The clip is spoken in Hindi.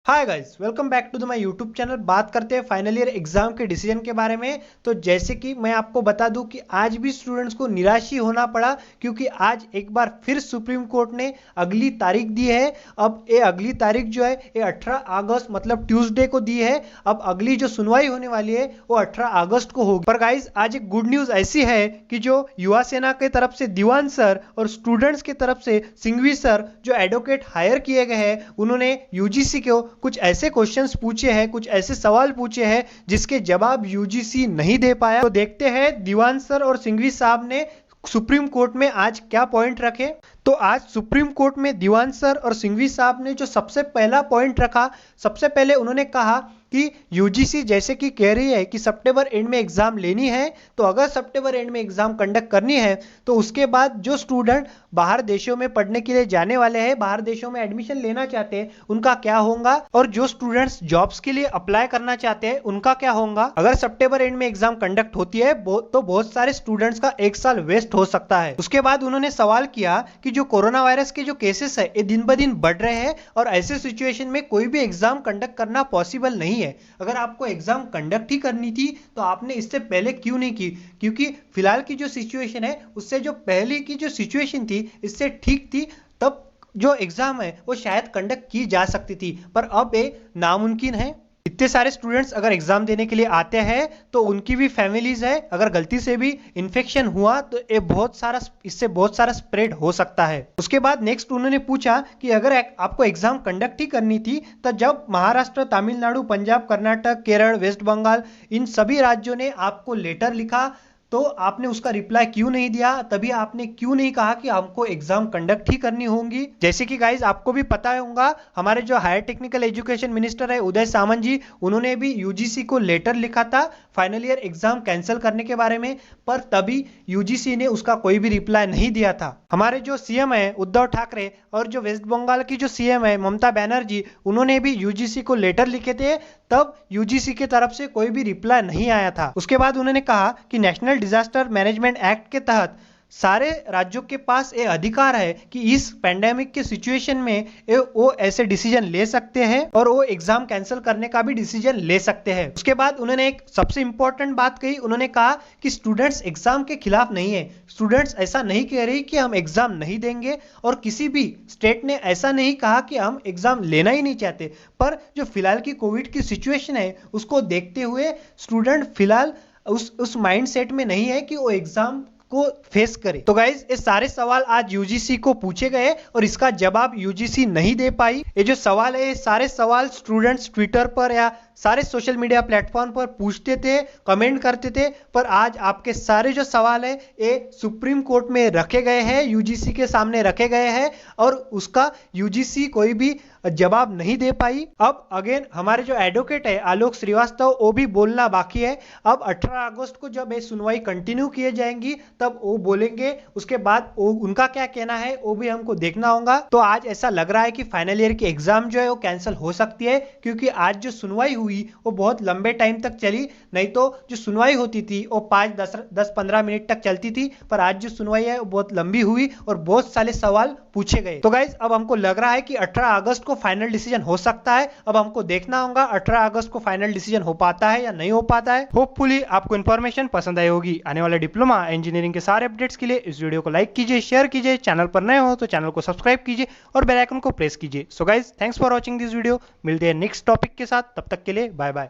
Hi guys, welcome back to the my YouTube channel. बात करते हैं फाइनल ईयर एग्जाम के डिसीजन के बारे में। तो जैसे कि मैं आपको बता दूं कि आज भी स्टूडेंट्स को निराश ही होना पड़ा, क्योंकि आज एक बार फिर सुप्रीम कोर्ट ने अगली तारीख दी है। अब ये अगली तारीख जो है ये 18 अगस्त मतलब ट्यूसडे को दी है। अब अगली जो सुनवाई होने वाली है वो 18 अगस्त को होगी। पर गाइज आज एक गुड न्यूज ऐसी है कि जो युवा सेना की तरफ से दीवान सर और स्टूडेंट्स की तरफ से सिंघवी सर जो एडवोकेट हायर किए गए हैं, उन्होंने यूजीसी को कुछ ऐसे क्वेश्चंस पूछे हैं, कुछ ऐसे सवाल पूछे हैं जिसके जवाब यूजीसी नहीं दे पाया। तो देखते हैं दीवान सर और सिंघवी साहब ने सुप्रीम कोर्ट में आज क्या पॉइंट रखे। तो आज सुप्रीम कोर्ट में दीवान सर और सिंघवी साहब ने जो सबसे पहला पॉइंट रखा, सबसे पहले उन्होंने कहा कि यूजीसी जैसे कि कह रही है कि सितंबर एंड में एग्जाम लेनी है, तो अगर सितंबर एंड में एग्जाम कंडक्ट करनी है तो उसके बाद जो स्टूडेंट बाहर देशों में पढ़ने के लिए जाने वाले हैं, बाहर देशों में एडमिशन लेना चाहते हैं, उनका क्या होगा, और जो स्टूडेंट्स जॉब्स के लिए अप्लाई करना चाहते हैं उनका क्या होगा। अगर सितंबर एंड में एग्जाम कंडक्ट होती है तो बहुत सारे स्टूडेंट्स का एक साल वेस्ट हो सकता है। उसके बाद उन्होंने सवाल किया कि जो कोरोना वायरस के जो केसेस है ये दिन ब दिन बढ़ रहे हैं और ऐसे सिचुएशन में कोई भी एग्जाम कंडक्ट करना पॉसिबल नहीं है। अगर आपको एग्जाम कंडक्ट ही करनी थी तो आपने इससे पहले क्यों नहीं की, क्योंकि फिलहाल की जो सिचुएशन है उससे जो पहले की जो सिचुएशन थी इससे ठीक थी। तब जो एग्जाम है वो शायद कंडक्ट की जा सकती थी, पर अब ये नामुमकिन है। इतने सारे स्टूडेंट्स अगर एग्जाम देने के लिए आते हैं तो उनकी भी फैमिलीज है, अगर गलती से भी इन्फेक्शन हुआ तो ये इससे बहुत सारा स्प्रेड हो सकता है। उसके बाद नेक्स्ट उन्होंने पूछा कि अगर आपको एग्जाम कंडक्ट ही करनी थी तो जब महाराष्ट्र, तमिलनाडु, पंजाब, कर्नाटक, केरल, वेस्ट बंगाल इन सभी राज्यों ने आपको लेटर लिखा तो आपने उसका रिप्लाई क्यों नहीं दिया, तभी आपने क्यों नहीं कहा कि हमको एग्जाम कंडक्ट ही करनी होगी। जैसे कि गाइज आपको भी पता होगा, हमारे जो हायर टेक्निकल एजुकेशन मिनिस्टर है उदय सामंत जी, उन्होंने भी यूजीसी को लेटर लिखा था फाइनल ईयर एग्जाम कैंसिल करने के बारे में, पर तभी यूजीसी ने उसका कोई भी रिप्लाई नहीं दिया था। हमारे जो सीएम है उद्धव ठाकरे और जो वेस्ट बंगाल की जो सीएम है ममता बनर्जी, उन्होंने भी यूजीसी को लेटर लिखे थे, तब यूजीसी की तरफ से कोई भी रिप्लाई नहीं आया था। उसके बाद उन्होंने कहा कि नेशनल डिजास्टर मैनेजमेंट एक्ट के तहत सारे राज्यों के पास ये अधिकार है कि इस पेंडेमिक के सिचुएशन में वो ऐसे डिसीजन ले सकते हैं और वो एग्जाम कैंसिल करने का भी डिसीजन ले सकते हैं। उसके बाद उन्होंने एक सबसे इंपॉर्टेंट बात कही, उन्होंने कहा कि स्टूडेंट्स एग्जाम के खिलाफ नहीं है। स्टूडेंट्स ऐसा नहीं कह रही कि हम एग्जाम नहीं देंगे और किसी भी स्टेट ने ऐसा नहीं कहा कि हम एग्जाम लेना ही नहीं चाहते, पर जो फिलहाल की कोविड की सिचुएशन है उसको देखते हुए स्टूडेंट फिलहाल उस माइंड सेट में नहीं है कि वो एग्जाम को फेस करे। तो गाइज ये सारे सवाल आज यूजीसी को पूछे गए और इसका जवाब यूजीसी नहीं दे पाई। ये जो सवाल है ये सारे सवाल स्टूडेंट्स ट्विटर पर या सारे सोशल मीडिया प्लेटफॉर्म पर पूछते थे, कमेंट करते थे, पर आज आपके सारे जो सवाल है ये सुप्रीम कोर्ट में रखे गए हैं, यूजीसी के सामने रखे गए हैं और उसका यूजीसी कोई भी जवाब नहीं दे पाई। अब अगेन हमारे जो एडवोकेट है आलोक श्रीवास्तव, वो भी बोलना बाकी है। अब 18 अगस्त को जब ये सुनवाई कंटिन्यू किए जाएंगी तब वो बोलेंगे, उसके बाद उनका क्या कहना है वो भी हमको देखना होगा। तो आज ऐसा लग रहा है कि फाइनल ईयर की एग्जाम जो है वो कैंसिल हो सकती है, क्योंकि आज जो सुनवाई हुई वो बहुत लंबे टाइम तक चली। नहीं तो जो सुनवाई होती थी वो 5-10-15 मिनट तक चलती थी, पर आज जो सुनवाई है वो बहुत लंबी हुई और बहुत सारे सवाल पूछे गए। तो गाइज अब हमको लग रहा है कि 18 अगस्त को फाइनल डिसीजन हो सकता है। अब हमको देखना होगा 18 अगस्त को फाइनल डिसीजन हो पाता है या नहीं हो पाता है। होपफुली आपको इन्फॉर्मेशन पसंद आई होगी। आने वाले डिप्लोमा इंजीनियरिंग के सारे अपडेट्स के लिए इस वीडियो को लाइक कीजिए, शेयर कीजिए, चैनल पर नए हो तो चैनल को सब्सक्राइब कीजिए और बेल आइकन को प्रेस कीजिए। So guys thanks for watching this video. मिलते हैं नेक्स्ट टॉपिक के साथ, तब तक के लिए बाय बाय।